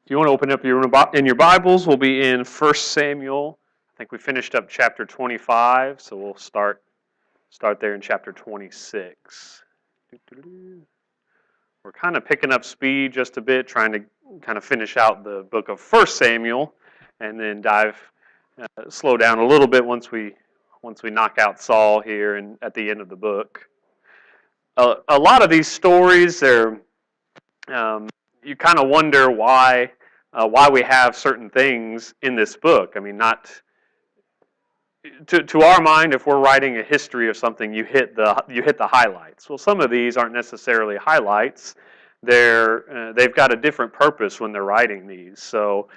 If you want to open up in your Bibles, we'll be in 1 Samuel. I think we finished up chapter 25, so we'll start there in chapter 26. We're kind of picking up speed just a bit, trying to kind of finish out the book of 1 Samuel, and then slow down a little bit once we knock out Saul here and at the end of the book. A lot of these stories, they're you kind of wonder why we have certain things in this book. I mean, not to our mind, if we're writing a history of something, you hit the highlights. Well, some of these aren't necessarily highlights. They've got a different purpose when they're writing these. So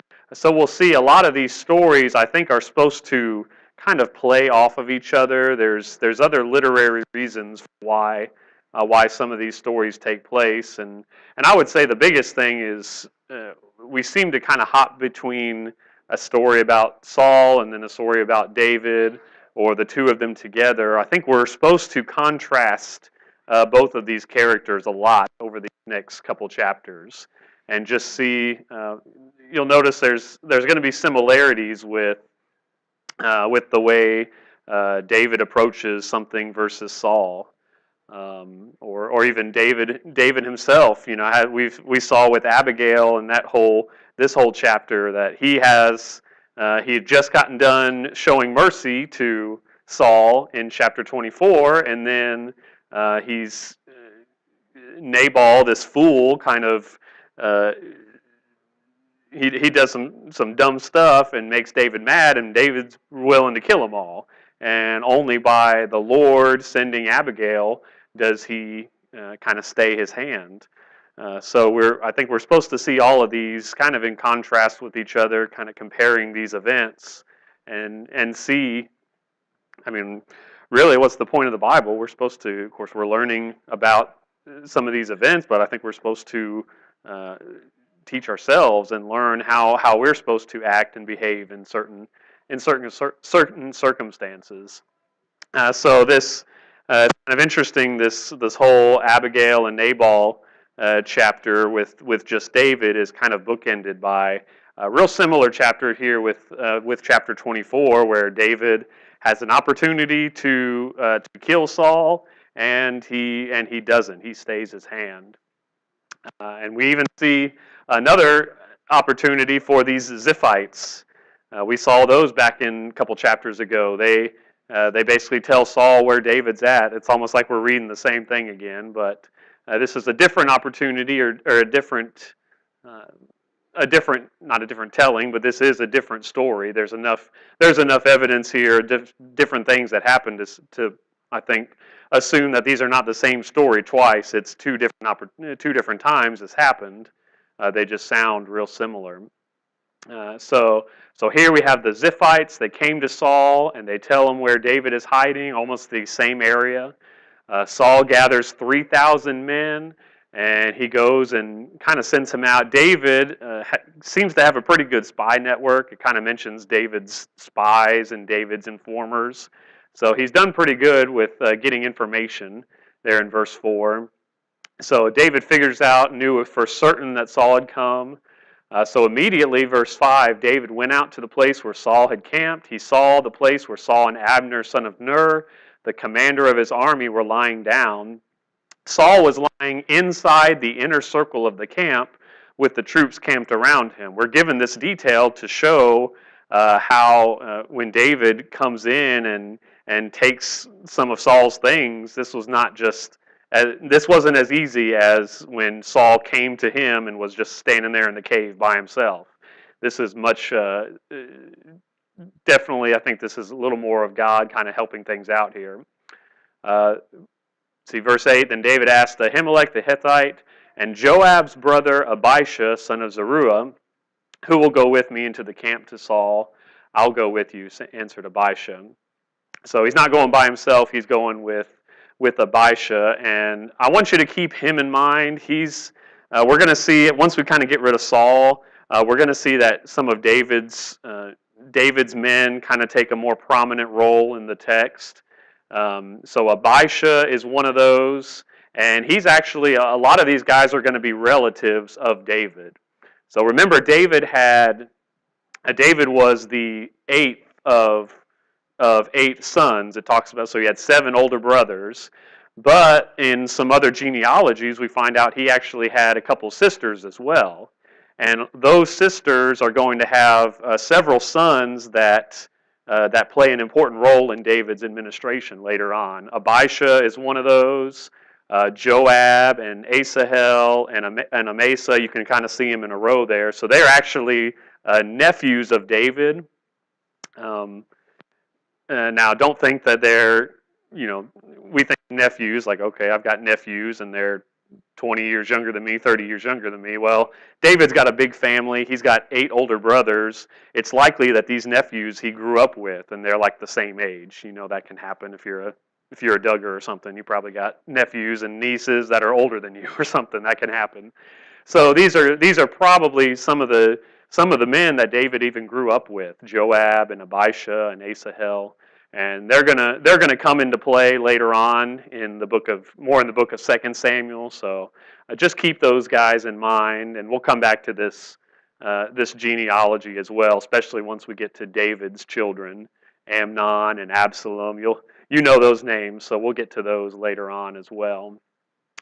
we'll see a lot of these stories, I think, are supposed to kind of play off of each other. There's other literary reasons why some of these stories take place, and I would say the biggest thing is we seem to kind of hop between a story about Saul and then a story about David, or the two of them together. I think we're supposed to contrast both of these characters a lot over the next couple chapters, and just see. You'll notice there's going to be similarities with the way David approaches something versus Saul. Or even David himself. You know, we saw with Abigail and this whole chapter that he had just gotten done showing mercy to Saul in chapter 24, and then Nabal, this fool, kind of he does some dumb stuff and makes David mad, and David's willing to kill them all. And only by the Lord sending Abigail does he kind of stay his hand. So I think we're supposed to see all of these kind of in contrast with each other, kind of comparing these events and see. I mean, really, what's the point of the Bible? We're supposed to, of course, we're learning about some of these events, but I think we're supposed to teach ourselves and learn how we're supposed to act and behave in certain circumstances. So this kind of interesting. This whole Abigail and Nabal chapter with just David is kind of bookended by a real similar chapter here with chapter 24, where David has an opportunity to kill Saul, and he doesn't. He stays his hand. And we even see another opportunity for these Ziphites. We saw those back in a couple chapters ago. They basically tell Saul where David's at. It's almost like we're reading the same thing again, but this is a different opportunity, or a different, not a different telling, but this is a different story. There's enough evidence here, different things that happened to I think assume that these are not the same story twice. It's two different times this happened. They just sound real similar. So here we have the Ziphites. They came to Saul and they tell him where David is hiding, almost the same area. Saul gathers 3,000 men, and he goes and kind of sends him out. David seems to have a pretty good spy network. It kind of mentions David's spies and David's informers. So he's done pretty good with getting information there in verse 4. So David knew for certain that Saul had come. So immediately, verse 5, David went out to the place where Saul had camped. He saw the place where Saul and Abner, son of Ner, the commander of his army, were lying down. Saul was lying inside the inner circle of the camp with the troops camped around him. We're given this detail to show how when David comes in and takes some of Saul's things, this wasn't as easy as when Saul came to him and was just standing there in the cave by himself. This is much, definitely, I think this is a little more of God kind of helping things out here. See, verse 8, then David asked Ahimelech the Hittite and Joab's brother Abishai, son of Zeruiah, who will go with me into the camp to Saul? I'll go with you, answered Abishai. So he's not going by himself, he's going with Abishai, and I want you to keep him in mind. We're going to see it once we kind of get rid of Saul. We're going to see that some of David's men kind of take a more prominent role in the text. So Abishai is one of those, and he's actually a lot of these guys are going to be relatives of David. So remember, David was the eighth of eight sons. It talks about, so he had seven older brothers. But in some other genealogies, we find out he actually had a couple sisters as well. And those sisters are going to have several sons that play an important role in David's administration later on. Abishai is one of those. Joab and Asahel and Amasa, you can kind of see them in a row there. So they're actually nephews of David. Now, don't think that we think nephews, like, okay, I've got nephews and they're 20 years younger than me, 30 years younger than me. Well, David's got a big family. He's got 8 older brothers. It's likely that these nephews he grew up with, and they're like the same age. That can happen if you're a Duggar or something. You probably got nephews and nieces that are older than you or something. That can happen. So these are probably some of the men that David even grew up with, Joab and Abishai and Asahel, and they're gonna come into play later on in the book of 2 Samuel. So just keep those guys in mind, and we'll come back to this genealogy as well, especially once we get to David's children, Amnon and Absalom. You know those names, so we'll get to those later on as well.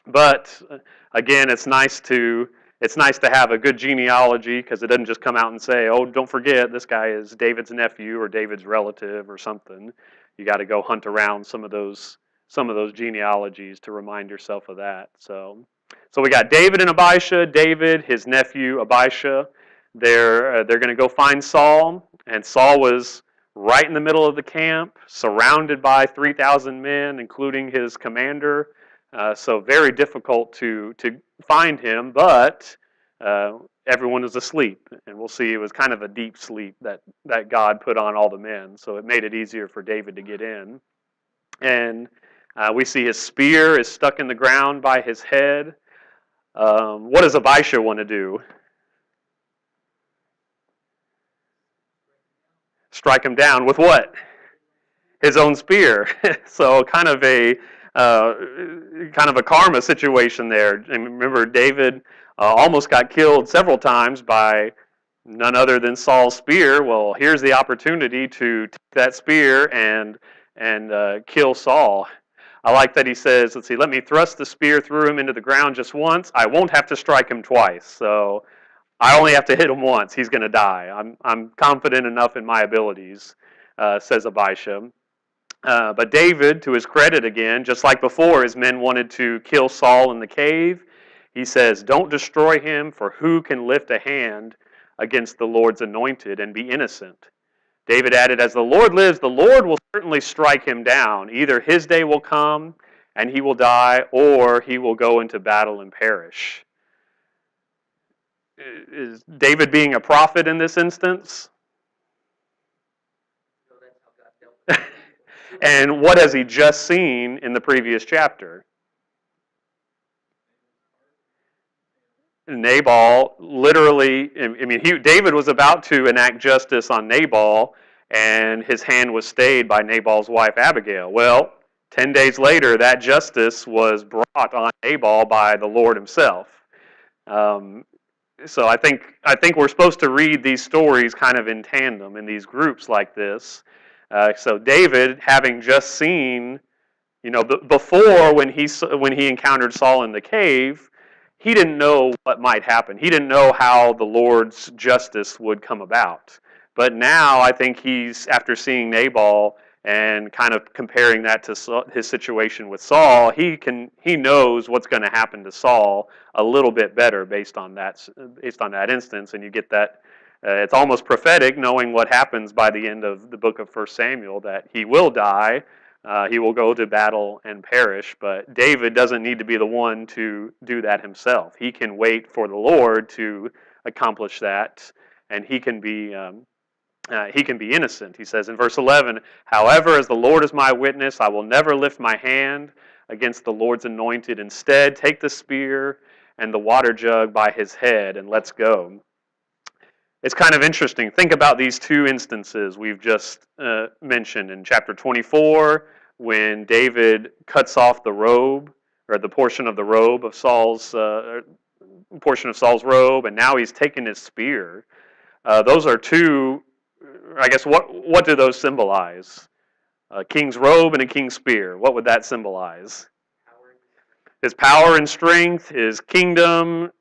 But again, it's nice to have a good genealogy, because it doesn't just come out and say, "Oh, don't forget this guy is David's nephew or David's relative or something." You got to go hunt around some of those genealogies to remind yourself of that. So we got David and Abishai. David, his nephew Abishai. They're going to go find Saul, and Saul was right in the middle of the camp, surrounded by 3,000 men, including his commander. So very difficult to find him, but everyone was asleep, and we'll see it was kind of a deep sleep that God put on all the men, so it made it easier for David to get in. And we see his spear is stuck in the ground by his head. What does Abishai want to do? Strike him down with what? His own spear. So kind of a karma situation there. And remember, David almost got killed several times by none other than Saul's spear. Well, here's the opportunity to take that spear and kill Saul. I like that he says, let's see, let me thrust the spear through him into the ground just once. I won't have to strike him twice. So I only have to hit him once. He's going to die. I'm confident enough in my abilities, says Abishai. But David, to his credit again, just like before, his men wanted to kill Saul in the cave. He says, "Don't destroy him, for who can lift a hand against the Lord's anointed and be innocent?" David added, "As the Lord lives, the Lord will certainly strike him down. Either his day will come and he will die, or he will go into battle and perish." Is David being a prophet in this instance? And what has he just seen in the previous chapter? Nabal, literally, David was about to enact justice on Nabal, and his hand was stayed by Nabal's wife Abigail. Well, 10 days later, that justice was brought on Nabal by the Lord himself. So I think we're supposed to read these stories kind of in tandem in these groups like this. So David, having just seen, before when he encountered Saul in the cave, he didn't know what might happen. He didn't know how the Lord's justice would come about. But now I think he's, after seeing Nabal and kind of comparing that to his situation with Saul, he knows what's going to happen to Saul a little bit better based on that instance, and you get that. It's almost prophetic, knowing what happens by the end of the book of 1 Samuel, that he will die, he will go to battle and perish, but David doesn't need to be the one to do that himself. He can wait for the Lord to accomplish that, and he can be innocent. He says in verse 11, "However, as the Lord is my witness, I will never lift my hand against the Lord's anointed. Instead, take the spear and the water jug by his head, and let's go." It's kind of interesting. Think about these two instances we've just mentioned. In chapter 24, when David cuts off the robe, or the portion of the robe of Saul's portion of Saul's robe, and now he's taken his spear. Those are two. I guess what do those symbolize? A king's robe and a king's spear. What would that symbolize? His power and strength, his kingdom.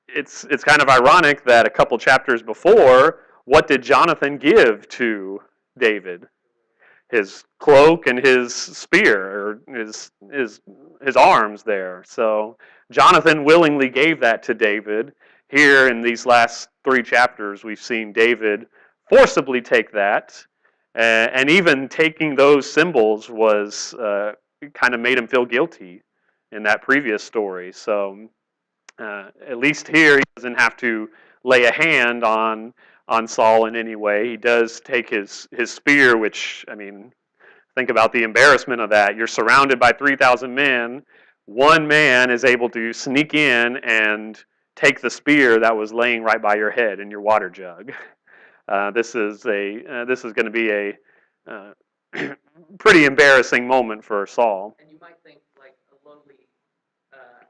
It's kind of ironic that a couple chapters before, what did Jonathan give to David? His cloak and his spear, or his arms there. So Jonathan willingly gave that to David. Here in these last 3 chapters, we've seen David forcibly take that, and even taking those symbols was kind of made him feel guilty in that previous story. So at least here he doesn't have to lay a hand on Saul in any way. He does take his spear, which, I mean, think about the embarrassment of that. You're surrounded by 3,000 men. One man is able to sneak in and take the spear that was laying right by your head in your water jug. This is going to be a pretty embarrassing moment for Saul. And you might think like a lowly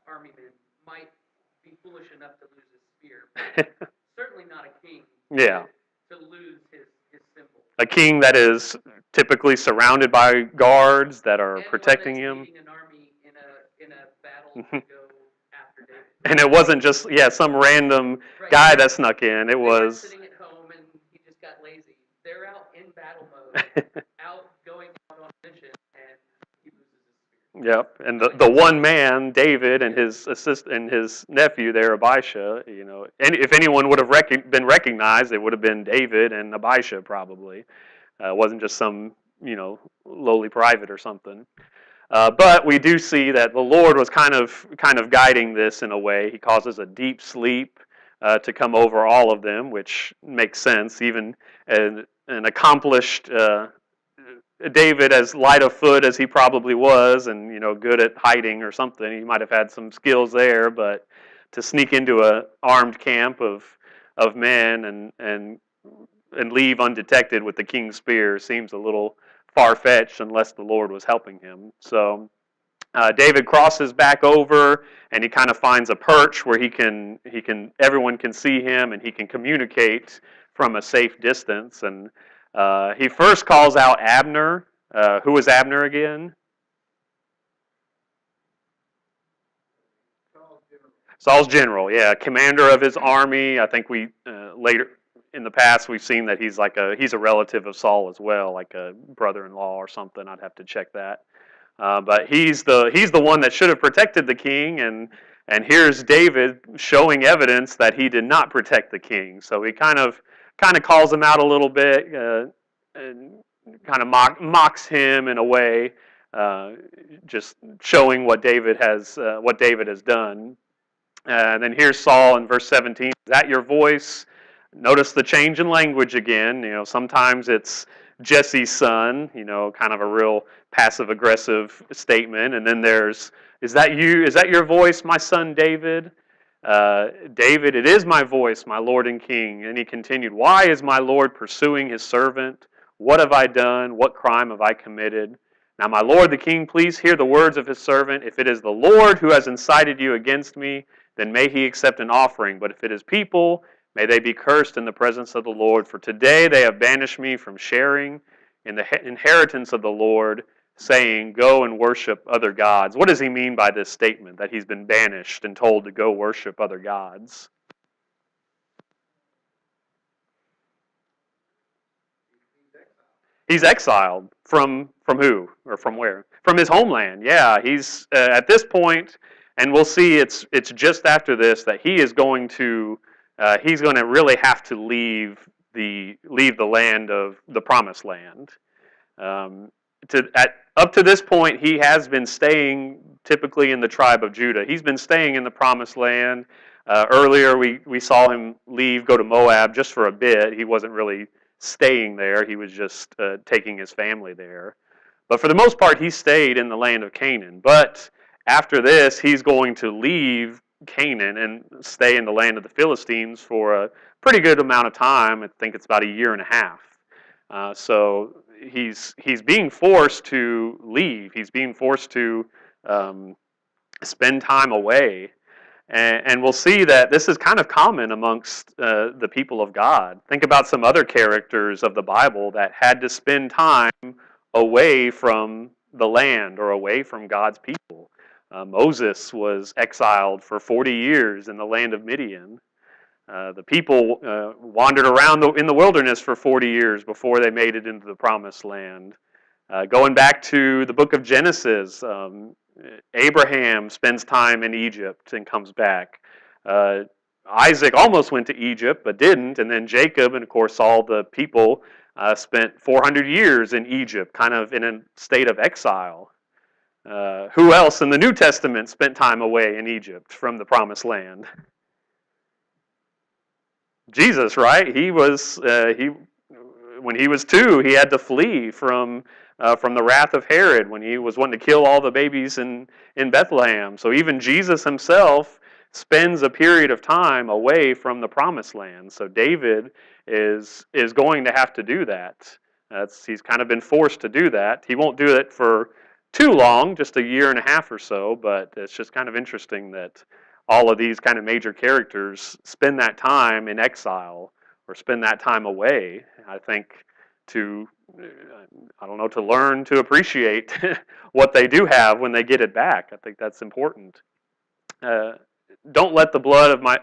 army man might be foolish enough to lose his spear, but certainly not a king. Yeah. To lose his symbol. A king that is typically surrounded by guards that are protecting him. Leading an army in a battle to go after David. And it wasn't just some random guy that snuck in. It was sitting at home and he just got lazy. They're out in battle mode, going out on mission, and he loses his spear. Yep, and the one man, David, and his assistant and his nephew there, Abishai. And if anyone would have been recognized, it would have been David and Abishai probably. It wasn't just some lowly private or something. But we do see that the Lord was kind of guiding this in a way. He causes a deep sleep to come over all of them, which makes sense. Even an accomplished David, as light of foot as he probably was, and good at hiding or something, he might have had some skills there. But to sneak into an armed camp of men and leave undetected with the king's spear seems a little far-fetched unless the Lord was helping him. So David crosses back over, and he kind of finds a perch where everyone can see him, and he can communicate from a safe distance. And he first calls out Abner. Who was Abner again? Saul's general, yeah, commander of his army. I think we later in the past we've seen that he's a relative of Saul as well, like a brother-in-law or something. I'd have to check that. But he's the one that should have protected the king, and here's David showing evidence that he did not protect the king. So he kind of calls him out a little bit and kind of mocks him in a way, just showing what David has done. And then here's Saul in verse 17. Is that your voice? Notice the change in language again. Sometimes it's Jesse's son, kind of a real passive-aggressive statement. And then there's, is that you? Is that your voice, my son David? David, it is my voice, my Lord and King. And he continued, why is my Lord pursuing his servant? What have I done? What crime have I committed? Now, my Lord the King, please hear the words of his servant. If it is the Lord who has incited you against me, then may he accept an offering. But if it is people, may they be cursed in the presence of the Lord. For today they have banished me from sharing in the inheritance of the Lord, saying, go and worship other gods. What does he mean by this statement, that he's been banished and told to go worship other gods? He's exiled from who? Or from where? From his homeland. Yeah, he's at this point, and we'll see it's just after this that he is going to really have to leave the land of the promised land. Up to this point, he has been staying typically in the tribe of Judah. He's been staying in the promised land. Earlier, we saw him go to Moab just for a bit. He wasn't really staying there. He was just taking his family there. But for the most part, he stayed in the land of Canaan. But after this, he's going to leave Canaan and stay in the land of the Philistines for a pretty good amount of time. I think it's about a year and a half. So he's being forced to leave. He's being forced to spend time away. And we'll see that this is kind of common amongst the people of God. Think about some other characters of the Bible that had to spend time away from the land or away from God's people. Moses was exiled for 40 years in the land of Midian. The people wandered around in the wilderness for 40 years before they made it into the promised land. Going back to the book of Genesis, Abraham spends time in Egypt and comes back. Uh, Isaac almost went to Egypt but didn't, and then Jacob and of course all the people spent 400 years in Egypt, kind of in a state of exile. Who else in the New Testament spent time away in Egypt from the promised land? Jesus, right? He when he was 2, he had to flee from the wrath of Herod when he was wanting to kill all the babies in Bethlehem. So even Jesus himself spends a period of time away from the promised land. So David is going to have to do that. He's kind of been forced to do that. He won't do it for too long, just a year and a half or so, but it's just kind of interesting that all of these kind of major characters spend that time in exile or spend that time away. I think to I don't know, to learn to appreciate what they do have when they get it back. I think that's important. Uh, don't let the blood of my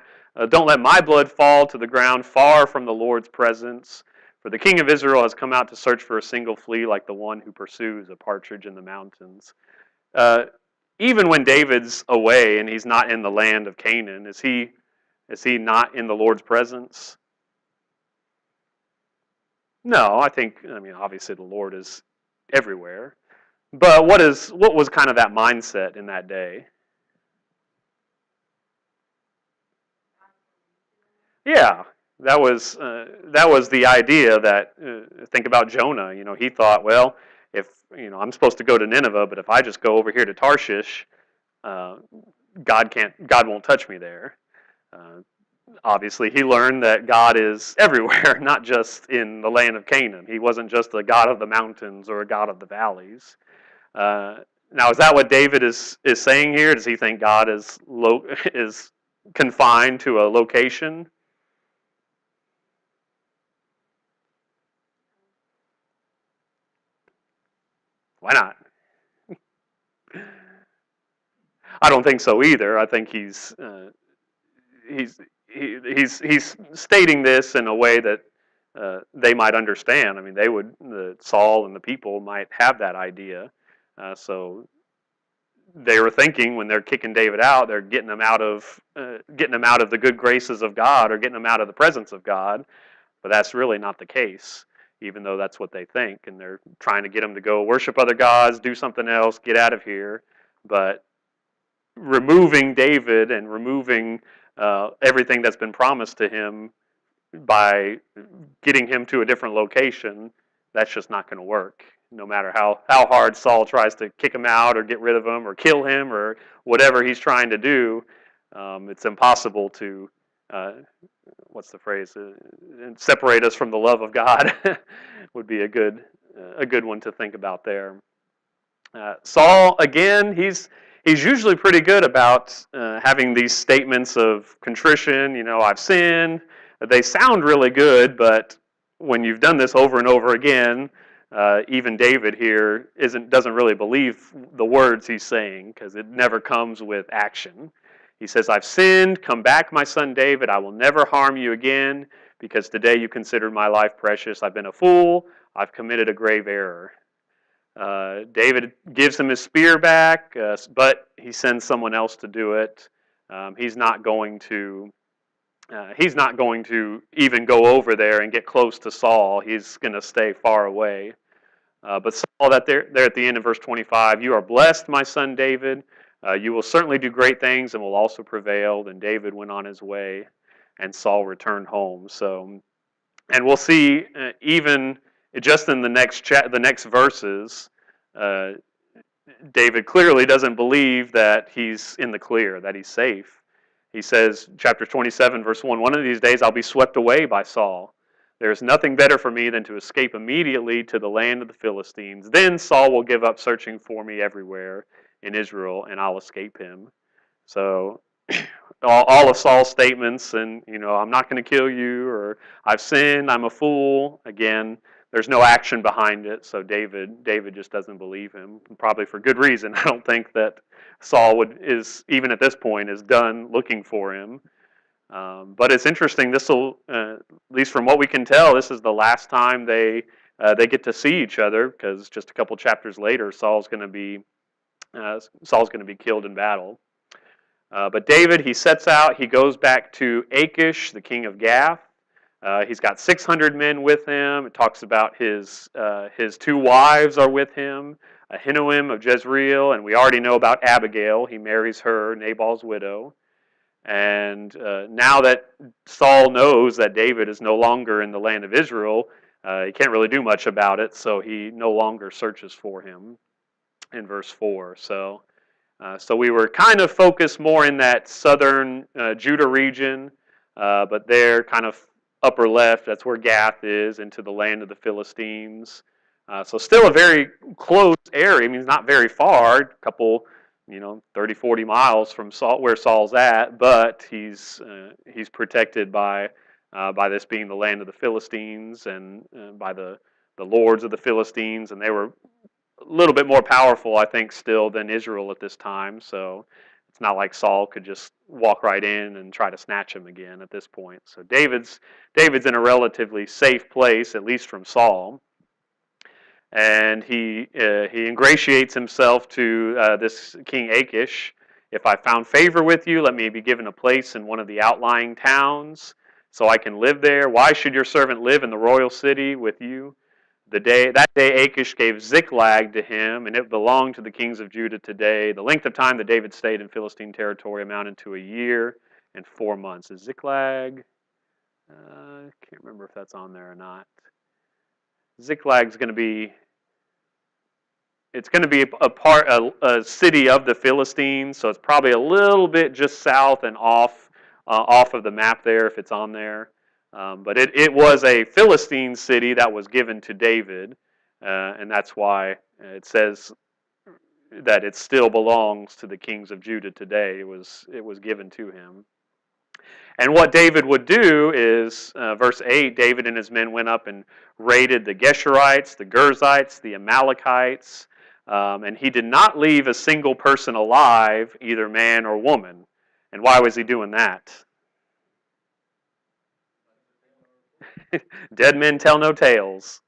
don't let my blood fall to the ground far from the Lord's presence. For the king of Israel has come out to search for a single flea like the one who pursues a partridge in the mountains. Uh, Even when David's away and he's not in the land of Canaan, is he not in the Lord's presence? No, I mean obviously the Lord is everywhere. But what was kind of that mindset in that day? Yeah, that was the idea that think about Jonah. You know, he thought, well, if I'm supposed to go to Nineveh, but if I just go over here to Tarshish, uh, God won't touch me there. Uh, Obviously, he learned that God is everywhere, not just in the land of Canaan. He wasn't just a God of the mountains or a God of the valleys. Uh, Now, is that what David is saying here? Does he think God is confined to a location? Why not? I don't think so either. I think he's he's stating this in a way that they might understand. I mean, Saul and the people might have that idea. So they were thinking when they're kicking David out, they're getting him out of the good graces of God or getting him out of the presence of God. But that's really not the case, even though that's what they think, and they're trying to get him to go worship other gods, do something else, get out of here. But removing David and removing everything that's been promised to him by getting him to a different location, that's just not going to work. No matter how hard Saul tries to kick him out or get rid of him or kill him or whatever he's trying to do, it's impossible to, uh, what's the phrase, separate us from the love of God would be a good one to think about there. Saul, again, he's usually pretty good about having these statements of contrition. You know, I've sinned. They sound really good, but when you've done this over and over again, even David here doesn't really believe the words he's saying because it never comes with action. He says, I've sinned. Come back, my son David. I will never harm you again because today you considered my life precious. I've been a fool. I've committed a grave error. David gives him his spear back, but he sends someone else to do it. He's not going to. He's not going to even go over there and get close to Saul. He's going to stay far away. But Saul, that there at the end of verse 25, you are blessed, my son David. You will certainly do great things and will also prevail. Then David went on his way, and Saul returned home. So, and we'll see even just in the next verses, uh, David clearly doesn't believe that he's in the clear, that he's safe. He says, chapter 27, verse 1, one of these days I'll be swept away by Saul. There is nothing better for me than to escape immediately to the land of the Philistines. Then Saul will give up searching for me everywhere in Israel, and I'll escape him. So all of Saul's statements, and I'm not going to kill you, or I've sinned, I'm a fool. Again, there's no action behind it, so David just doesn't believe him, probably for good reason. I don't think that Saul is even at this point is done looking for him. But it's interesting. This will, at least from what we can tell, this is the last time they get to see each other, because just a couple chapters later, Saul's going to be killed in battle. But David, he sets out. He goes back to Achish, the king of Gath. He's got 600 men with him. It talks about his two wives are with him, Ahinoam of Jezreel, and we already know about Abigail. He marries her, Nabal's widow. And now that Saul knows that David is no longer in the land of Israel, he can't really do much about it, so he no longer searches for him in verse 4. So we were kind of focused more in that southern Judah region, but there, kind of upper left, that's where Gath is, into the land of the Philistines. So still a very close area. I mean, it's not very far, a couple, 30, 40 miles from where Saul's at, but he's protected by this being the land of the Philistines, and by the lords of the Philistines, and they were a little bit more powerful, I think, still than Israel at this time. So it's not like Saul could just walk right in and try to snatch him again at this point. So David's in a relatively safe place, at least from Saul, and he ingratiates himself to this King Achish. If I found favor with you, let me be given a place in one of the outlying towns, so I can live there. Why should your servant live in the royal city with you? That day Achish gave Ziklag to him, and it belonged to the kings of Judah today. The length of time that David stayed in Philistine territory amounted to a year and 4 months. Is Ziklag? I can't remember if that's on there or not. Ziklag's going to be. It's going to be a city of the Philistines, so it's probably a little bit just south and off of the map there if it's on there. But it was a Philistine city that was given to David, and that's why it says that it still belongs to the kings of Judah today. It was given to him. And what David would do is, verse 8, David and his men went up and raided the Geshurites, the Girzites, the Amalekites, and he did not leave a single person alive, either man or woman. And why was he doing that? Dead men tell no tales.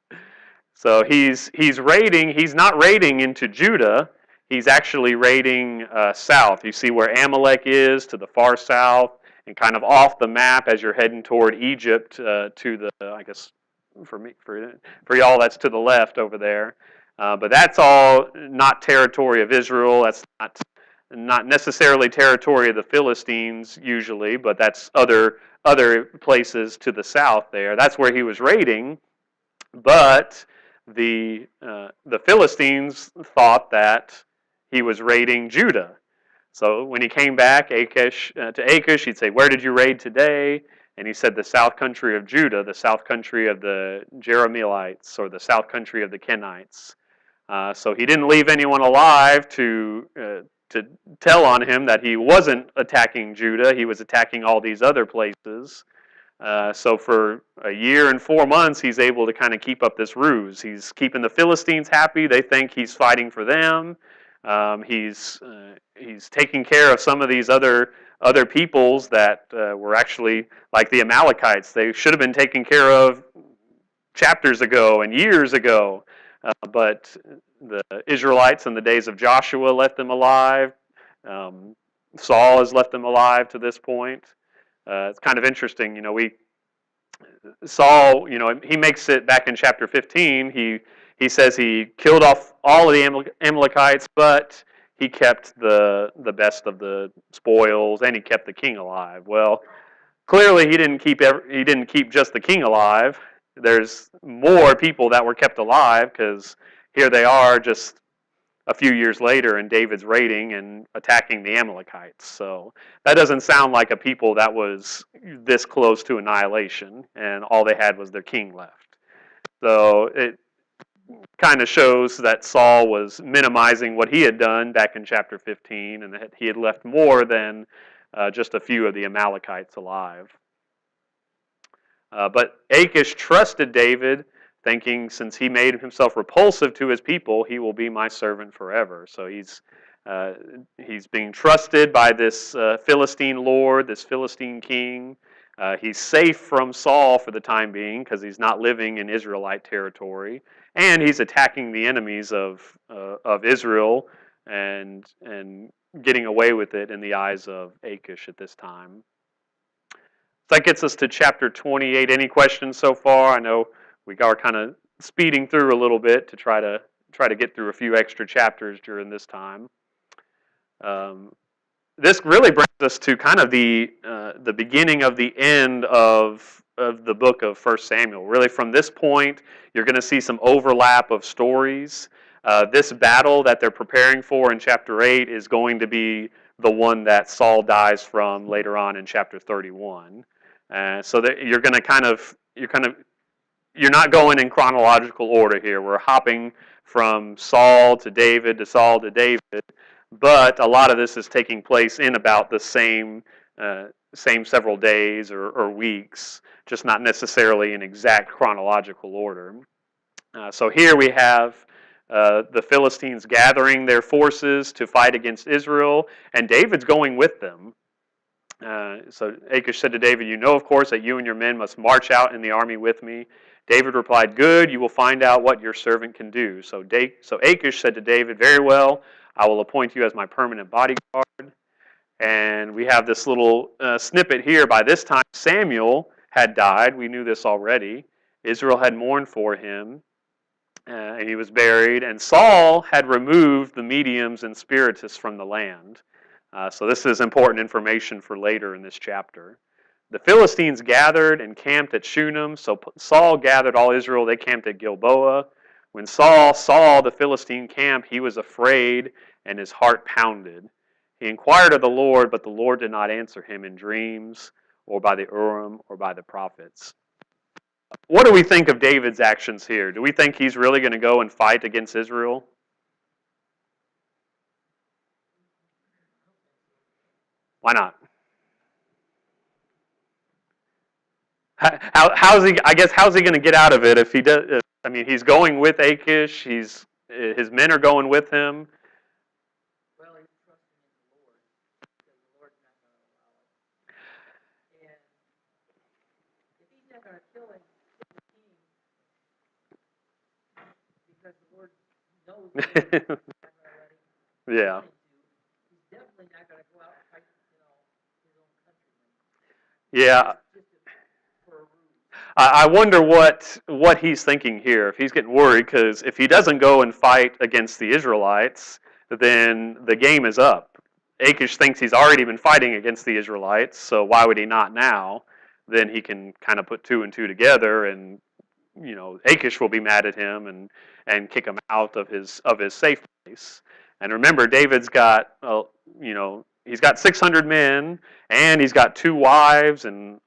So he's raiding. He's not raiding into Judah. He's actually raiding south. You see where Amalek is to the far south, and kind of off the map as you're heading toward Egypt to the, I guess, for y'all, that's to the left over there. But that's all not territory of Israel. That's not necessarily territory of the Philistines usually, but that's other places to the south there. That's where he was raiding. But the Philistines thought that he was raiding Judah. So when he came back to Achish, he'd say, "Where did you raid today?" And he said, "The south country of Judah, the south country of the Jerahmeelites, or the south country of the Kenites." So he didn't leave anyone alive to tell on him that he wasn't attacking Judah. He was attacking all these other places. So for a year and 4 months, he's able to kind of keep up this ruse. He's keeping the Philistines happy. They think he's fighting for them. He's taking care of some of these other peoples that were actually like the Amalekites. They should have been taken care of chapters ago and years ago. But the Israelites in the days of Joshua left them alive. Saul has left them alive to this point. It's kind of interesting, Saul, he makes it back in chapter 15. He says he killed off all of the Amalekites, but he kept the best of the spoils, and he kept the king alive. Well, clearly he didn't keep just the king alive. There's more people that were kept alive, because here they are just a few years later, and David's raiding and attacking the Amalekites. So that doesn't sound like a people that was this close to annihilation, and all they had was their king left. So it kind of shows that Saul was minimizing what he had done back in chapter 15, and that he had left more than just a few of the Amalekites alive. But Achish trusted David, thinking since he made himself repulsive to his people, he will be my servant forever. So uh, he's being trusted by this Philistine lord, this Philistine king. He's safe from Saul for the time being because he's not living in Israelite territory, and he's attacking the enemies of Israel and getting away with it in the eyes of Achish at this time. So that gets us to chapter 28. Any questions so far? I know we are kind of speeding through a little bit to try to get through a few extra chapters during this time. Um, this really brings us to kind of the beginning of the end of the book of First Samuel. Really, from this point, you're going to see some overlap of stories. This battle that they're preparing for in chapter 8 is going to be the one that Saul dies from later on in chapter 31. So that you're not going in chronological order here. We're hopping from Saul to David to Saul to David, but a lot of this is taking place in about the same several days or weeks, just not necessarily in exact chronological order. So here we have the Philistines gathering their forces to fight against Israel, and David's going with them. So Achish said to David, "You know, of course, that you and your men must march out in the army with me." David replied, "Good, you will find out what your servant can do." So Achish said to David, "Very well, I will appoint you as my permanent bodyguard." And we have this little snippet here. By this time, Samuel had died. We knew this already. Israel had mourned for him, and he was buried. And Saul had removed the mediums and spiritists from the land. So this is important information for later in this chapter. The Philistines gathered and camped at Shunem. So Saul gathered all Israel. They camped at Gilboa. When Saul saw the Philistine camp, he was afraid and his heart pounded. He inquired of the Lord, but the Lord did not answer him in dreams or by the Urim or by the prophets. What do we think of David's actions here? Do we think he's really going to go and fight against Israel? Why not? How's he? I guess how's he going to get out of it if he does? I mean, he's going with Achish. His men are going with him. Well, he's trusting in the Lord because the Lord's not going to allow it. And if he's not going to kill the king because the Lord knows that he's not going to let him, Yeah. he's definitely not going to go out and fight, his own countrymen. Yeah. Just for a ruse. I wonder what he's thinking here. If he's getting worried, because if he doesn't go and fight against the Israelites, then the game is up. Achish thinks he's already been fighting against the Israelites, so why would he not now? Then he can kind of put two and two together, and Achish will be mad at him and kick him out of his safe place. And remember, David's got he's got 600 men, and he's got two wives and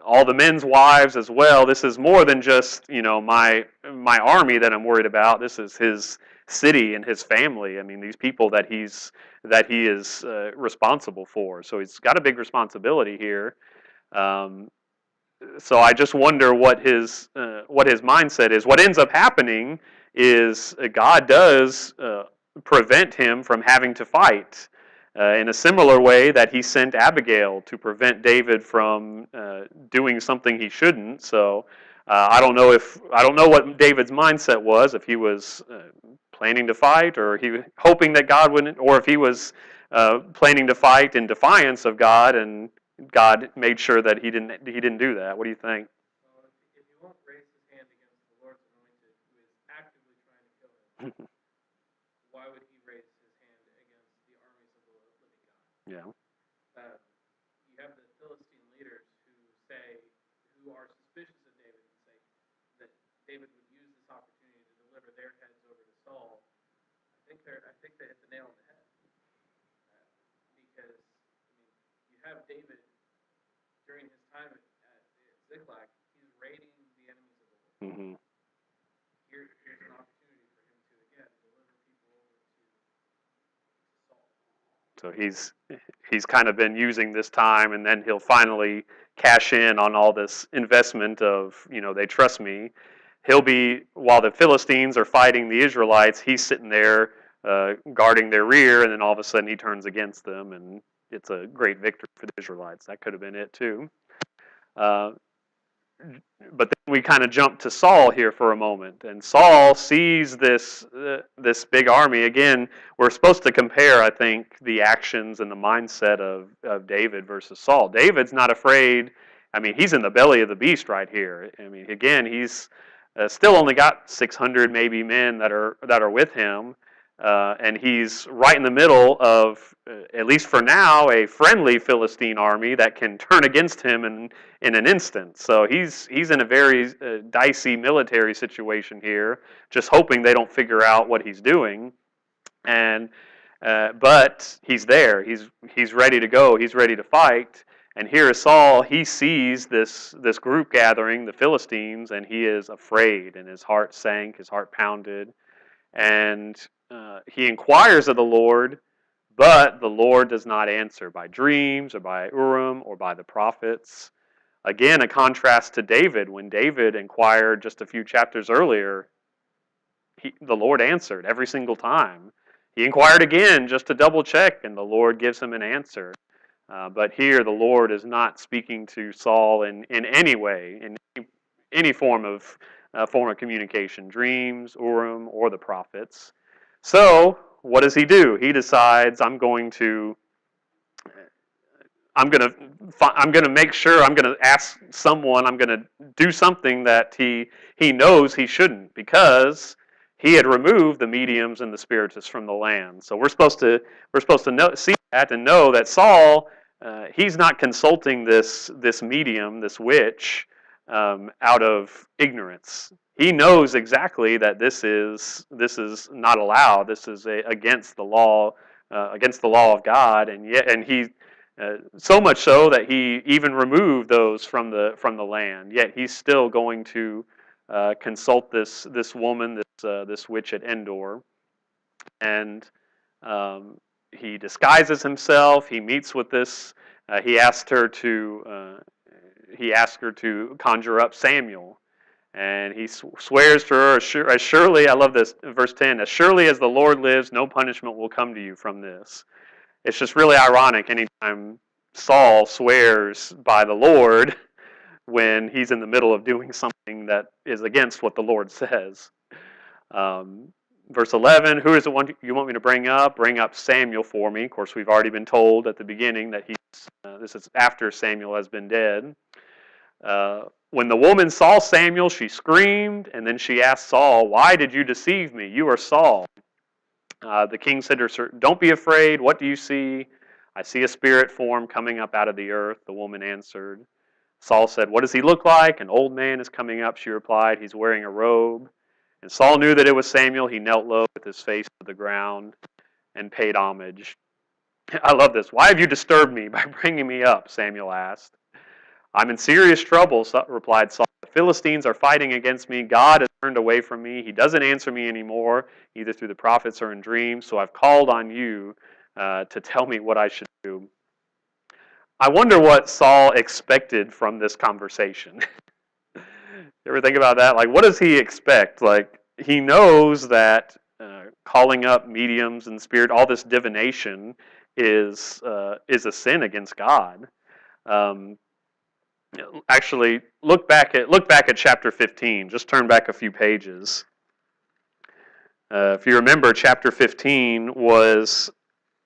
all the men's wives as well. This is more than just my army that I'm worried about. This is his city and his family. I mean, these people that he is responsible for. So he's got a big responsibility here. So I just wonder what his mindset is. What ends up happening is God does prevent him from having to fight in a similar way that he sent Abigail to prevent David from doing something he shouldn't. So I don't know what David's mindset was, if he was planning to fight, or he was hoping that God wouldn't, or if he was planning to fight in defiance of God, and God made sure that he didn't do that. What do you think? So if he won't raise his hand against the Lord's anointed, who is actively trying to kill him, why would he raise his hand against the armies of the living God? Yeah. You have the Philistine leaders who are suspicious of David and say that David would use this opportunity to deliver their heads over to Saul. I think they hit the nail on the head because you have David during his time at Ziklag, he's raiding the enemies of the Lord. Mm-hmm. Here's an opportunity for him to again deliver people over to Saul. So he's kind of been using this time, and then he'll finally cash in on all this investment of, they trust me. He'll be, while the Philistines are fighting the Israelites, he's sitting there guarding their rear, and then all of a sudden he turns against them, and it's a great victory for the Israelites. That could have been it too. Uh, but then we kind of jump to Saul here for a moment, and Saul sees this big army. Again, we're supposed to compare, I think, the actions and the mindset of David versus Saul. David's not afraid. I mean, he's in the belly of the beast right here. I mean, again, he's still only got 600 maybe men that are with him, and he's right in the middle of, at least for now, a friendly Philistine army that can turn against him in an instant. So he's in a very dicey military situation here, just hoping they don't figure out what he's doing. And but he's there. He's ready to go. He's ready to fight. And here is Saul. He sees this group gathering, the Philistines, and he is afraid, and his heart sank, his heart pounded, and he inquires of the Lord, but the Lord does not answer by dreams or by Urim or by the prophets. Again, a contrast to David. When David inquired just a few chapters earlier, the Lord answered every single time. He inquired again just to double check, and the Lord gives him an answer. But here, the Lord is not speaking to Saul in any way, in any form of communication, dreams, Urim, or the prophets. So, what does he do? He decides, I'm going to make sure, I'm going to ask someone, I'm going to do something that he knows he shouldn't, because he had removed the mediums and the spiritists from the land. So we're supposed to see that and know that Saul, he's not consulting this medium, this witch, out of ignorance. He knows exactly that this is not allowed. This is against the law of God, and he. So much so that he even removed those from the land. Yet he's still going to consult this woman, this witch at Endor, and he disguises himself. He meets with this. He asked her to conjure up Samuel, and he swears to her, as surely, I love this, verse 10, as surely as the Lord lives, no punishment will come to you from this. It's just really ironic anytime Saul swears by the Lord when he's in the middle of doing something that is against what the Lord says. Verse 11, who is the one you want me to bring up? Bring up Samuel for me. Of course, we've already been told at the beginning that this is after Samuel has been dead. When the woman saw Samuel, she screamed, and then she asked Saul, why did you deceive me? You are Saul. The king said to her, don't be afraid. What do you see? I see a spirit form coming up out of the earth. The woman answered. Saul said, what does he look like? An old man is coming up, she replied. He's wearing a robe. And Saul knew that it was Samuel. He knelt low with his face to the ground and paid homage. I love this. Why have you disturbed me by bringing me up? Samuel asked. I'm in serious trouble, replied Saul. The Philistines are fighting against me. God has turned away from me. He doesn't answer me anymore, either through the prophets or in dreams. So I've called on you to tell me what I should do. I wonder what Saul expected from this conversation. You ever think about that? Like, what does he expect? Like, he knows that calling up mediums and spirit, all this divination, is a sin against God. Actually, look back at chapter 15. Just turn back a few pages. If you remember, chapter 15 was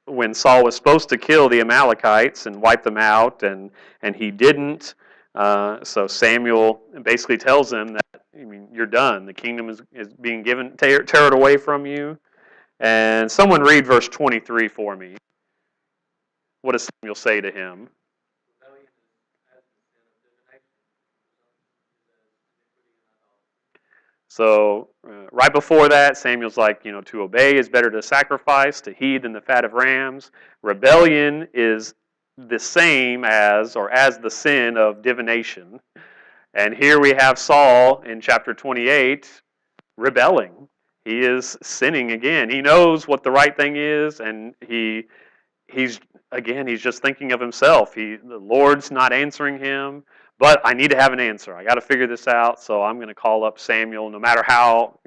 when Saul was supposed to kill the Amalekites and wipe them out, and he didn't. So Samuel basically tells him that, you're done. The kingdom is being given, tear it away from you. And someone read verse 23 for me. What does Samuel say to him? So right before that, Samuel's like, to obey is better to sacrifice, to heed than the fat of rams. Rebellion is the same as the sin of divination. And here we have Saul in chapter 28 rebelling. He is sinning again. He knows what the right thing is, and he he's just thinking of himself. The Lord's not answering him, but I need to have an answer. I got to figure this out, so I'm going to call up Samuel, no matter how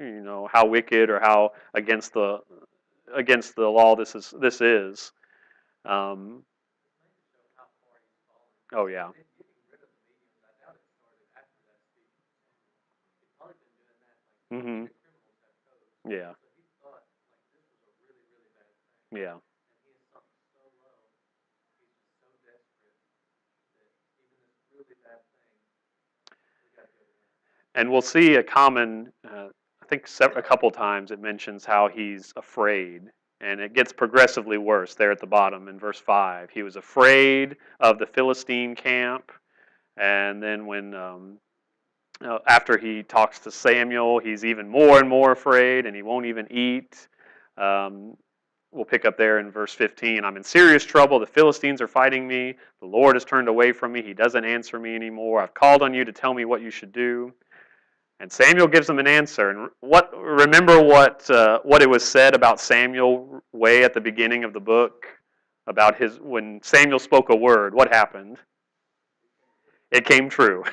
how wicked or how against the law this is. Um, oh yeah, hmm yeah, yeah. And we'll see a common, I think a couple times it mentions how he's afraid. And it gets progressively worse there at the bottom in verse 5. He was afraid of the Philistine camp. And then after he talks to Samuel, he's even more and more afraid, and he won't even eat. Um, we'll pick up there in verse 15. I'm in serious trouble. The Philistines are fighting me. The Lord has turned away from me. He doesn't answer me anymore. I've called on you to tell me what you should do. And Samuel gives them an answer. And remember what it was said about Samuel way at the beginning of the book about when Samuel spoke a word. What happened? It came true.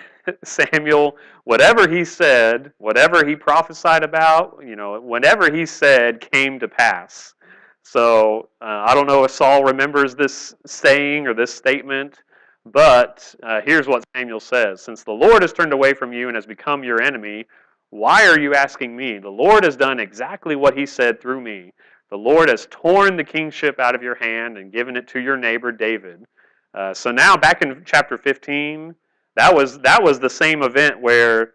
Samuel, whatever he said, whatever he prophesied about, whatever he said came to pass. So I don't know if Saul remembers this saying or this statement, but here's what Samuel says. Since the Lord has turned away from you and has become your enemy, why are you asking me? The Lord has done exactly what he said through me. The Lord has torn the kingship out of your hand and given it to your neighbor David. So now back in chapter 15, that was the same event where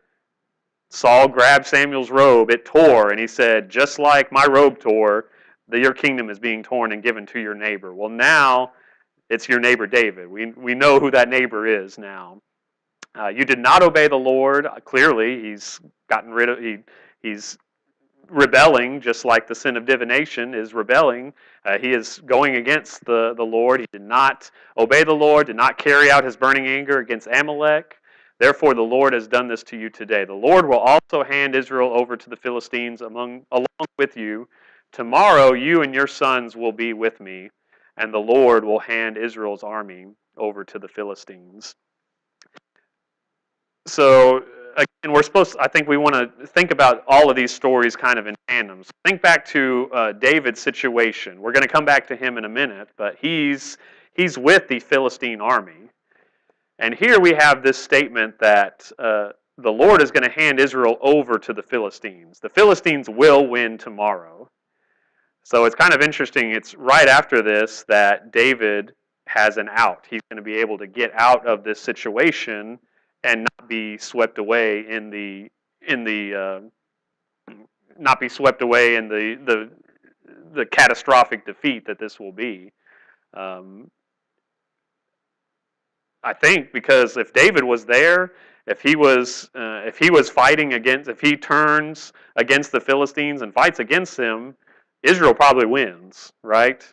Saul grabbed Samuel's robe, it tore, and he said, just like my robe tore, your kingdom is being torn and given to your neighbor. Well, now it's your neighbor David. We know who that neighbor is now. You did not obey the Lord. Clearly, he's gotten rid of he's rebelling, just like the sin of divination is rebelling. He is going against the Lord. He did not obey the Lord, did not carry out his burning anger against Amalek. Therefore, the Lord has done this to you today. The Lord will also hand Israel over to the Philistines along with you. Tomorrow, you and your sons will be with me, and the Lord will hand Israel's army over to the Philistines. So again, I think we want to think about all of these stories kind of in tandem. So think back to David's situation. We're going to come back to him in a minute, but he's with the Philistine army. And here we have this statement that the Lord is going to hand Israel over to the Philistines. The Philistines will win tomorrow. So it's kind of interesting. It's right after this that David has an out. He's going to be able to get out of this situation and not be swept away in the catastrophic defeat that this will be. I think because if David was there, if he was fighting if he turns against the Philistines and fights against them, Israel probably wins, right?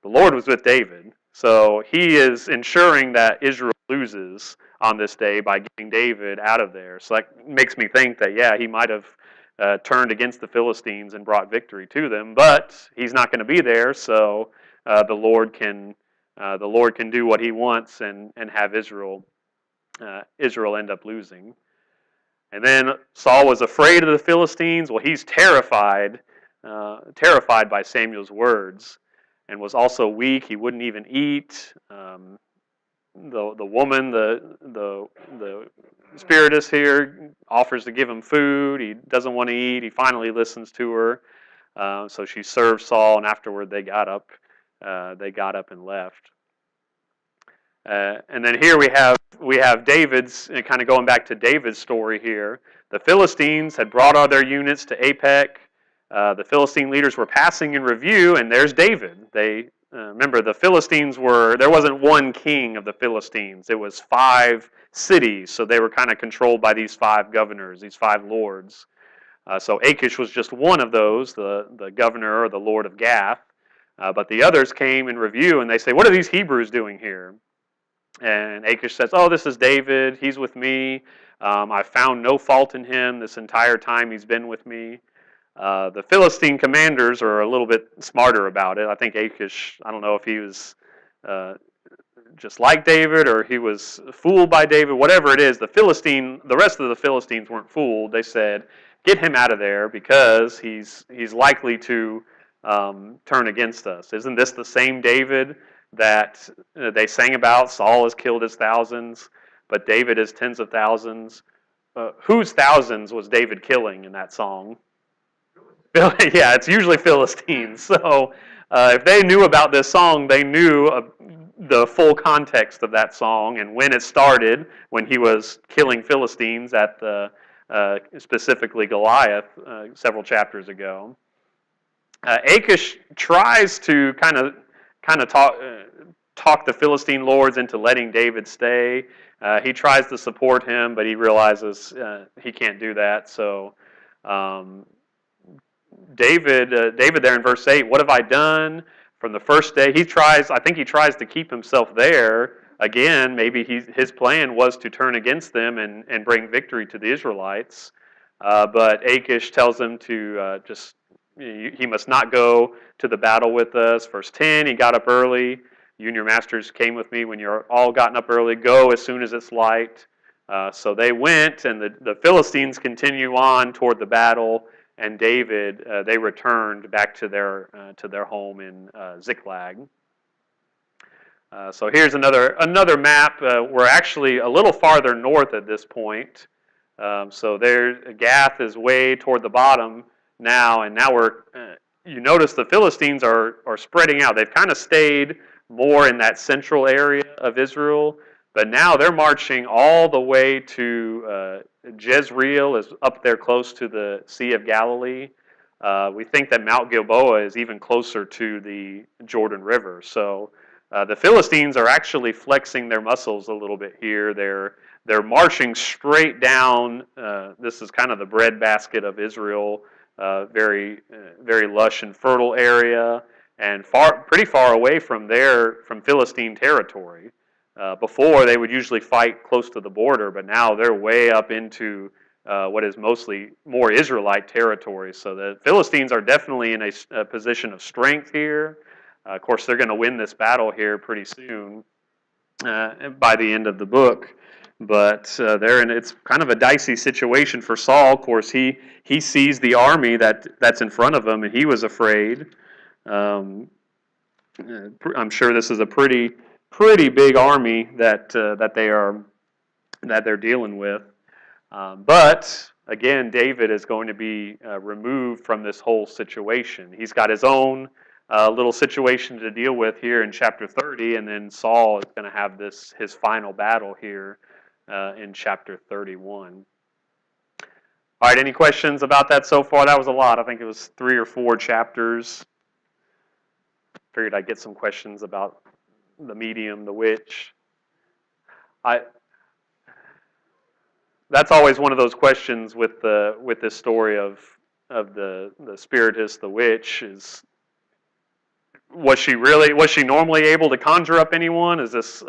The Lord was with David. So he is ensuring that Israel loses on this day by getting David out of there. So that makes me think that, yeah, he might have turned against the Philistines and brought victory to them, but he's not going to be there, so the Lord can do what he wants and have Israel end up losing. And then Saul was afraid of the Philistines. Well, he's terrified by Samuel's words, and was also weak. He wouldn't even eat. The woman, the spiritist here, offers to give him food. He doesn't want to eat. He finally listens to her. So she served Saul, and afterward they got up and left. And then here we have David's, kind of going back to David's story here. The Philistines had brought all their units to Apec. The Philistine leaders were passing in review, and there's David. They remember the Philistines there wasn't one king of the Philistines. It was 5 cities, so they were kind of controlled by these 5 governors, these 5 lords. So Achish was just one of those, the governor or the lord of Gath. But the others came in review, and they say, "What are these Hebrews doing here?" And Achish says, "Oh, this is David. He's with me. I've found no fault in him this entire time he's been with me." The Philistine commanders are a little bit smarter about it. I think Achish, I don't know if he was uh, just like David or he was fooled by David, whatever it is, the rest of the Philistines weren't fooled. They said, get him out of there because he's likely to turn against us. Isn't this the same David that they sang about? Saul has killed his thousands, but David is tens of thousands. Whose thousands was David killing in that song? Yeah, it's usually Philistines. So if they knew about this song, they knew the full context of that song and when it started, when he was killing Philistines at the specifically Goliath several chapters ago. Achish tries to kind of talk the Philistine lords into letting David stay. He tries to support him, but he realizes he can't do that. So um, David there in verse 8, what have I done from the first day? I think he tries to keep himself there. Again, maybe his plan was to turn against them and bring victory to the Israelites. But Achish tells him to he must not go to the battle with us. Verse 10, he got up early. You and your masters came with me when you're all gotten up early. Go as soon as it's light. So they went, and the Philistines continue on toward the battle. And David, they returned back to their home in Ziklag. So here's another map. We're actually a little farther north at this point. So there, Gath is way toward the bottom now, and now you notice the Philistines are spreading out. They've kind of stayed more in that central area of Israel, but now they're marching all the way to Jezreel, is up there close to the Sea of Galilee. We think that Mount Gilboa is even closer to the Jordan River. So the Philistines are actually flexing their muscles a little bit here. They're marching straight down. This is kind of the breadbasket of Israel, very lush and fertile area, and pretty far away from Philistine territory. Before, they would usually fight close to the border, but now they're way up into what is mostly more Israelite territory. So the Philistines are definitely in a position of strength here. Of course, they're going to win this battle here pretty soon by the end of the book. But it's kind of a dicey situation for Saul. Of course, he sees the army that's in front of him, and he was afraid. I'm sure this is a pretty big army that they're dealing with. But again, David is going to be removed from this whole situation. He's got his own little situation to deal with here in chapter 30, and then Saul is going to have his final battle here in chapter 31. All right, any questions about that so far? That was a lot. I think it was 3 or 4 chapters. Figured I'd get some questions about the medium, the witch. That's always one of those questions with this story of the spiritist, the witch. Was she normally able to conjure up anyone? Is this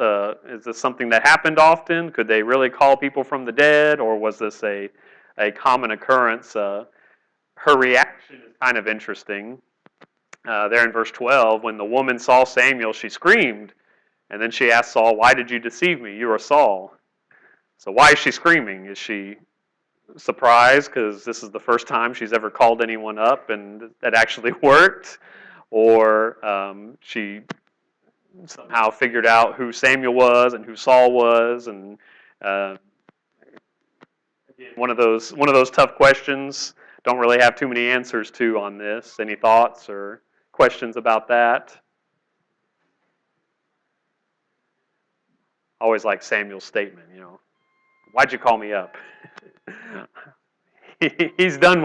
something that happened often? Could they really call people from the dead, or was this a common occurrence? Her reaction is kind of interesting. There in verse 12, when the woman saw Samuel, she screamed, and then she asked Saul, "Why did you deceive me? You are Saul." So why is she screaming? Is she surprised because this is the first time she's ever called anyone up and that actually worked? Or she somehow figured out who Samuel was and who Saul was, and one of those tough questions. Don't really have too many answers to on this. Any thoughts or questions about that? I always like Samuel's statement, why'd you call me up? He's been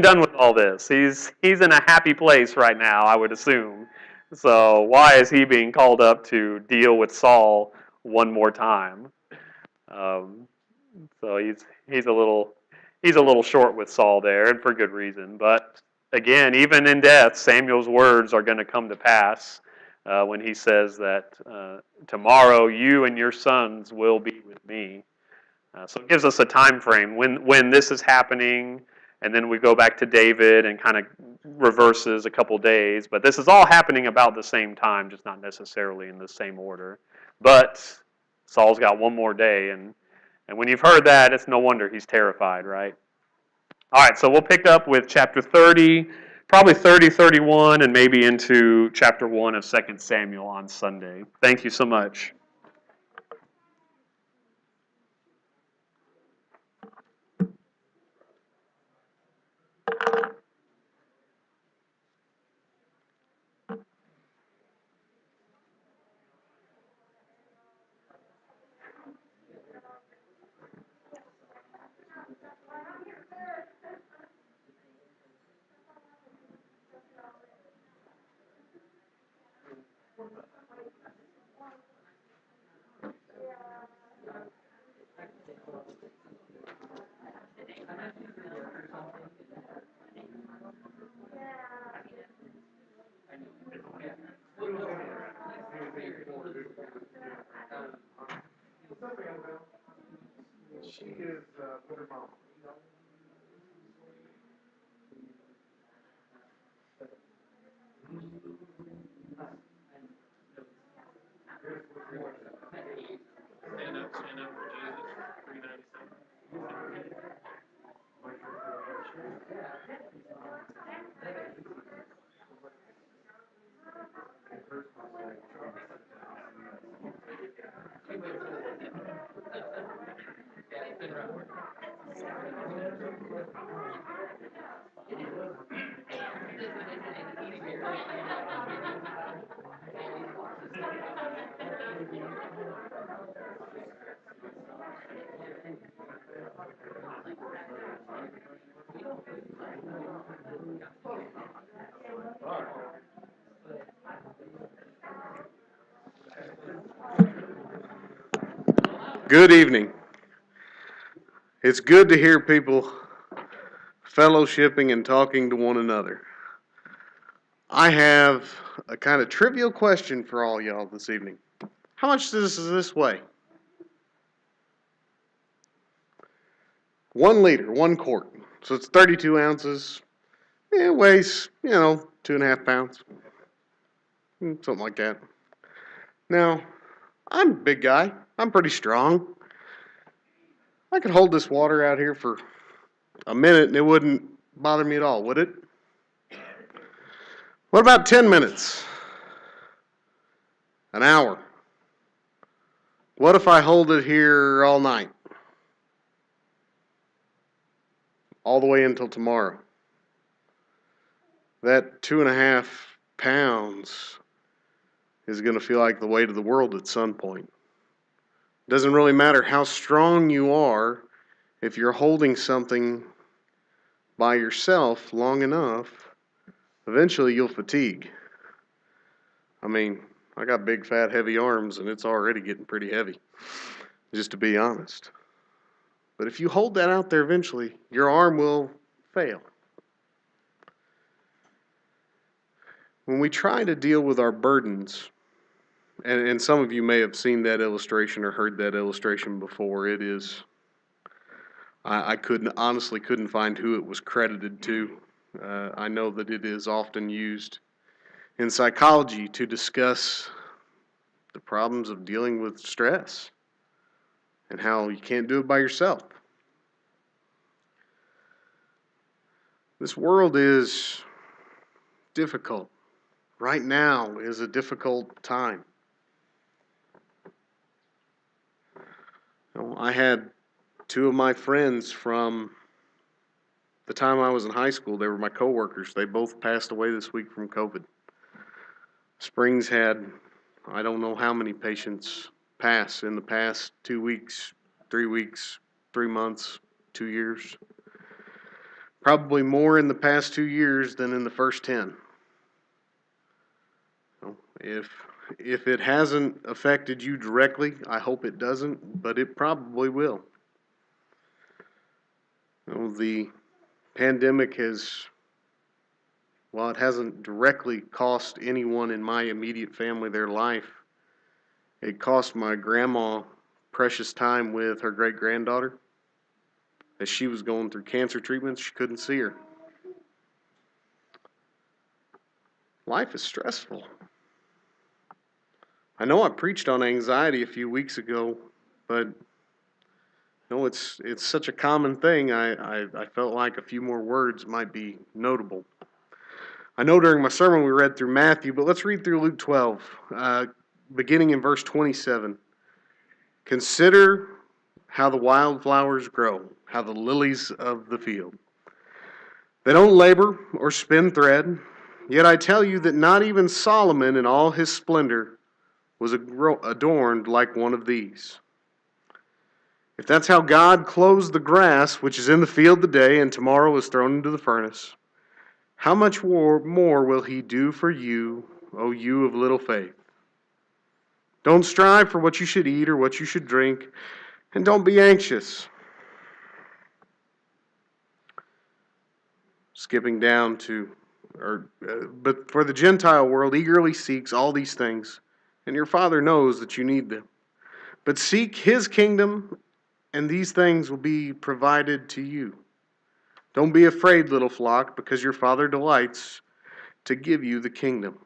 done with all this. He's in a happy place right now, I would assume. So why is he being called up to deal with Saul one more time? So he's a little short with Saul there, and for good reason. But again, even in death, Samuel's words are going to come to pass when he says that tomorrow you and your sons will be with me. So it gives us a time frame when this is happening. and then we go back to David and kind of reverses a couple days. But this is all happening about the same time, just not necessarily in the same order. But Saul's got one more day, and when you've heard that, it's no wonder he's terrified, right? All right, so we'll pick up with chapter 30, probably 30, 31, and maybe into chapter 1 of 2 Samuel on Sunday. Thank you so much. She is with her mom. Stand up for Jesus. 397. Good evening. It's good to hear people fellowshipping and talking to one another. I have a kind of trivial question for all y'all this evening. How much does this weigh? 1 liter, 1 quart. So it's 32 ounces. It weighs, 2.5 pounds. Something like that. Now, I'm a big guy. I'm pretty strong. I could hold this water out here for a minute and it wouldn't bother me at all, would it? What about 10 minutes? An hour? What if I hold it here all night? All the way until tomorrow. That 2.5 pounds is going to feel like the weight of the world at some point. It doesn't really matter how strong you are if you're holding something by yourself long enough, eventually you'll fatigue. I mean, I got big, fat, heavy arms, and it's already getting pretty heavy, just to be honest. But if you hold that out there eventually, your arm will fail. When we try to deal with our burdens, and some of you may have seen that illustration or heard that illustration before, it is, I honestly couldn't find who it was credited to. I know that it is often used in psychology to discuss the problems of dealing with stress and how you can't do it by yourself. This world is difficult. Right now is a difficult time. I had 2 of my friends from the time I was in high school. They were my coworkers. They both passed away this week from COVID. Springs had, I don't know how many patients pass in the past 2 weeks, 3 weeks, 3 months, 2 years. Probably more in the past 2 years than in the first 10. If it hasn't affected you directly, I hope it doesn't, but it probably will. The pandemic while it hasn't directly cost anyone in my immediate family their life, it cost my grandma precious time with her great-granddaughter. As she was going through cancer treatments, she couldn't see her. Life is stressful. I know I preached on anxiety a few weeks ago, but it's such a common thing. I felt like a few more words might be notable. I know during my sermon we read through Matthew, but let's read through Luke 12, beginning in verse 27. Consider how the wildflowers grow, how the lilies of the field. They don't labor or spin thread, yet I tell you that not even Solomon in all his splendor was adorned like one of these. If that's how God clothes the grass which is in the field today and tomorrow is thrown into the furnace, how much more will he do for you, O you of little faith? Don't strive for what you should eat or what you should drink, and don't be anxious. Skipping down to, but for the Gentile world eagerly seeks all these things, and your Father knows that you need them. But seek his kingdom, and these things will be provided to you. Don't be afraid, little flock, because your Father delights to give you the kingdom.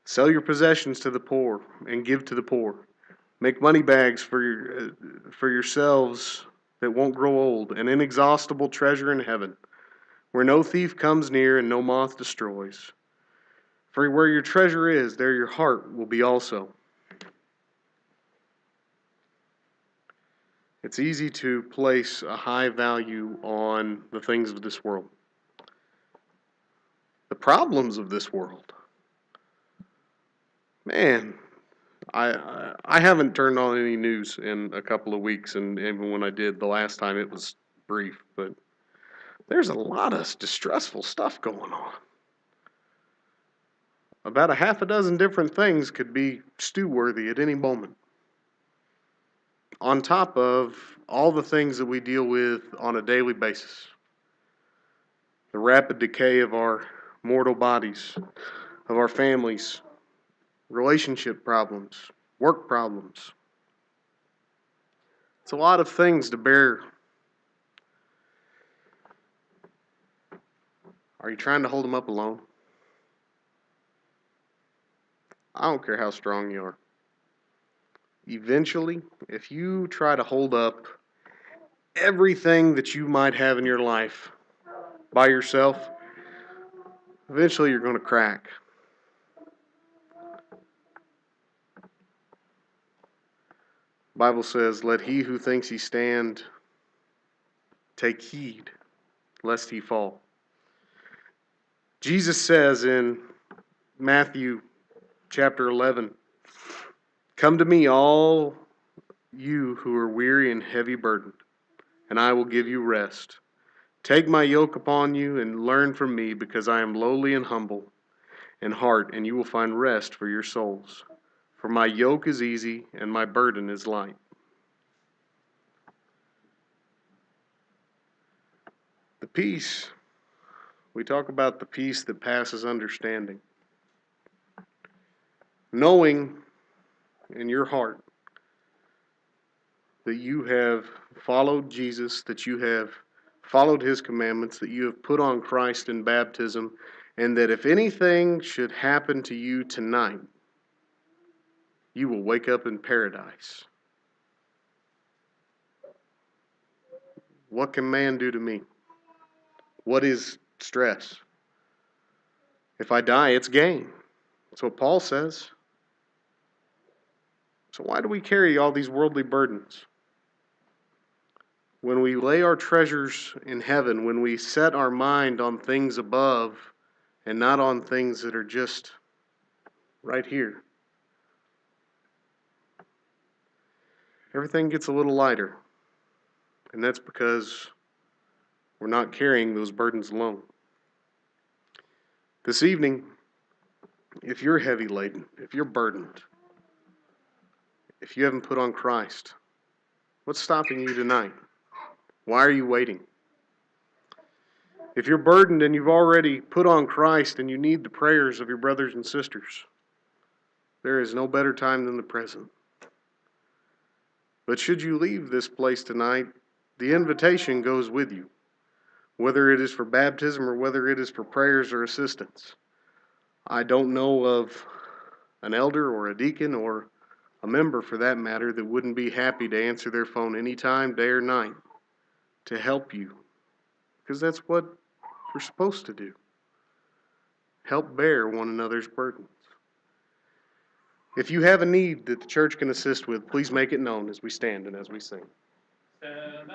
Sell your possessions to the poor and give to the poor. Make money bags for yourselves that won't grow old, an inexhaustible treasure in heaven, where no thief comes near and no moth destroys. For where your treasure is, there your heart will be also. It's easy to place a high value on the things of this world. The problems of this world. Man, I haven't turned on any news in a couple of weeks, and even when I did the last time, it was brief. But there's a lot of distressful stuff going on. About a half a dozen different things could be stew-worthy at any moment. On top of all the things that we deal with on a daily basis. The rapid decay of our mortal bodies, of our families, relationship problems, work problems. It's a lot of things to bear. Are you trying to hold them up alone? I don't care how strong you are. Eventually, if you try to hold up everything that you might have in your life by yourself, eventually you're going to crack. The Bible says, let he who thinks he stand take heed lest he fall. Jesus says in Matthew chapter 11, come to me, all you who are weary and heavy burdened, and I will give you rest. Take my yoke upon you and learn from me, because I am lowly and humble in heart, and you will find rest for your souls. For my yoke is easy and my burden is light. The peace, we talk about the peace that passes understanding. Knowing in your heart that you have followed Jesus, that you have followed his commandments, that you have put on Christ in baptism, and that if anything should happen to you tonight, you will wake up in paradise. What can man do to me? What is stress? If I die, it's gain. That's what Paul says. So why do we carry all these worldly burdens? When we lay our treasures in heaven, when we set our mind on things above and not on things that are just right here, everything gets a little lighter. And that's because we're not carrying those burdens alone. This evening, if you're heavy laden, if you're burdened, if you haven't put on Christ, what's stopping you tonight? Why are you waiting? If you're burdened and you've already put on Christ and you need the prayers of your brothers and sisters, there is no better time than the present. But should you leave this place tonight, the invitation goes with you, whether it is for baptism or whether it is for prayers or assistance. I don't know of an elder or a deacon or a member for that matter that wouldn't be happy to answer their phone anytime, day or night, to help you, because that's what we're supposed to do. Help bear one another's burdens. If you have a need that the church can assist with, please make it known as we stand and as we sing. Stand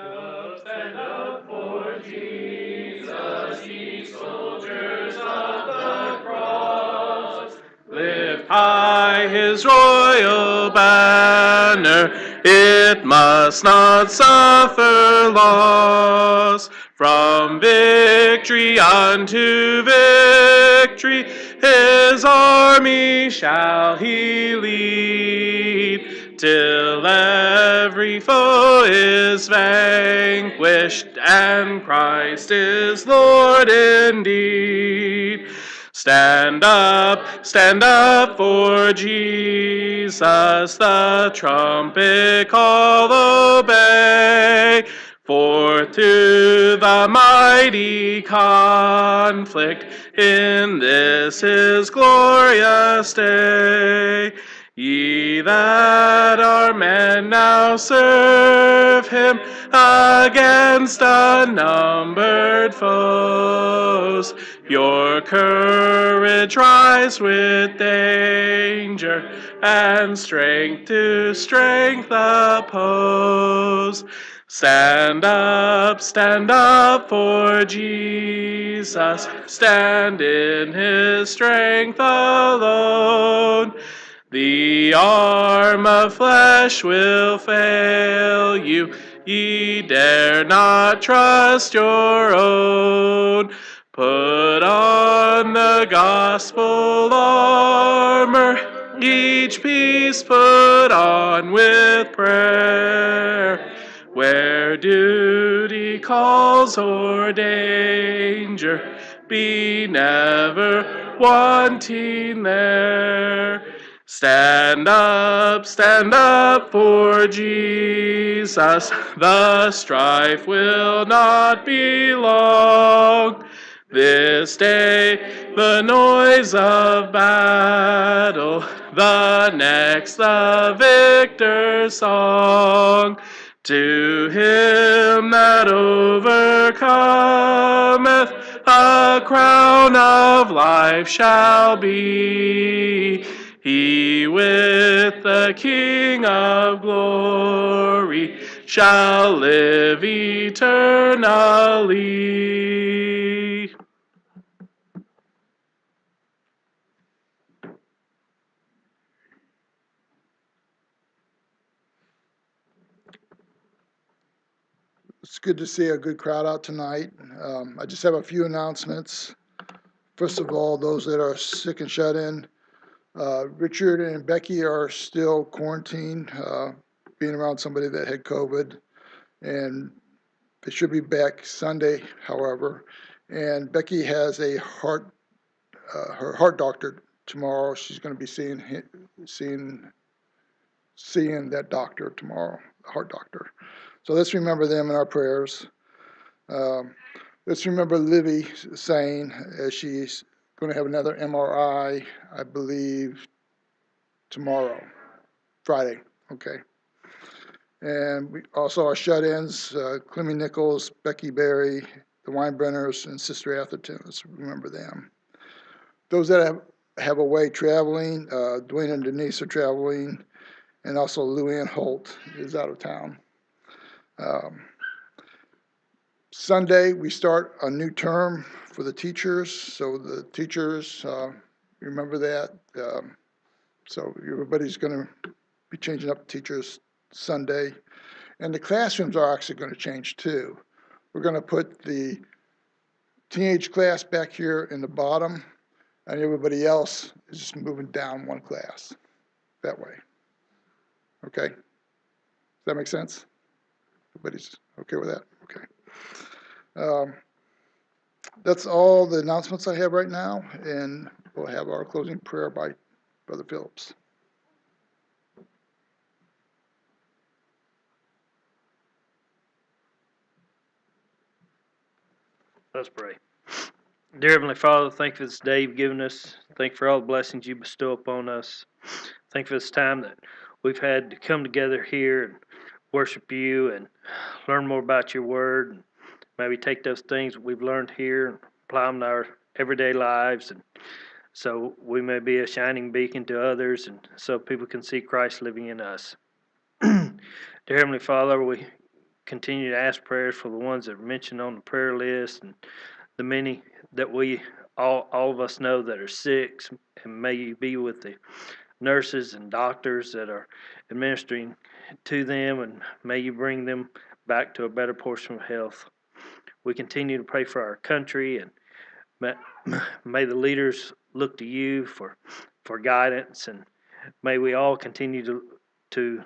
up for Jesus, ye soldiers of the cross. Lift high his royal banner, it must not suffer loss. From victory unto victory, his army shall he lead, till every foe is vanquished, and Christ is Lord indeed. Stand up for Jesus, the trumpet call obey. Forth to the mighty conflict in this his glorious day. Ye that are men now serve him against unnumbered foes. Your courage rise with danger, and strength to strength oppose. Stand up for Jesus, stand in his strength alone. The arm of flesh will fail you, ye dare not trust your own. Put on the gospel armor, each piece put on with prayer. Where duty calls or danger, be never wanting there. Stand up for Jesus, the strife will not be long. This day the noise of battle, the next the victor's song. To him that overcometh, a crown of life shall be. He with the King of glory shall live eternally. It's good to see a good crowd out tonight. I just have a few announcements. First of all, those that are sick and shut in, Richard and Becky are still quarantined, being around somebody that had COVID, and they should be back Sunday, however. And Becky has a her heart doctor tomorrow. She's going to be seeing that doctor tomorrow, the heart doctor. So let's remember them in our prayers. Let's remember Livy saying, as she's going to have another MRI, I believe, tomorrow, Friday. Okay. And we also our shut-ins, Clemmy Nichols, Becky Berry, the Winebrenners, and Sister Atherton. Let's remember them. Those that have away traveling, Dwayne and Denise are traveling, and also Luann Holt is out of town. Sunday, we start a new term for the teachers. So the teachers, remember that. So everybody's going to be changing up teachers Sunday. And the classrooms are actually going to change too. We're going to put the teenage class back here in the bottom, and everybody else is just moving down one class that way. Okay? Does that make sense? Everybody's okay with that? Okay. That's all the announcements I have right now, and we'll have our closing prayer by Brother Phillips. Let's pray. Dear Heavenly Father, thank you for this day you've given us. Thank you for all the blessings you bestow upon us. Thank you for this time that we've had to come together here and worship you and learn more about your word. And maybe take those things that we've learned here and apply them to our everyday lives. And so we may be a shining beacon to others and so people can see Christ living in us. Dear Heavenly Father, we continue to ask prayers for the ones that are mentioned on the prayer list and the many that we all of us know that are sick, and may you be with the nurses and doctors that are administering to them, and may you bring them back to a better portion of health. We continue to pray for our country, and may the leaders look to you for guidance, and may we all continue to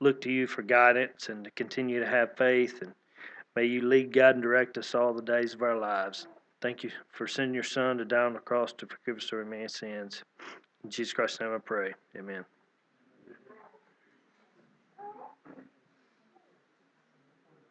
look to you for guidance and to continue to have faith, and may you lead, guide, and direct us all the days of our lives. Thank you for sending your Son to die on the cross to forgive us our man's sins. In Jesus Christ's name I pray. Amen.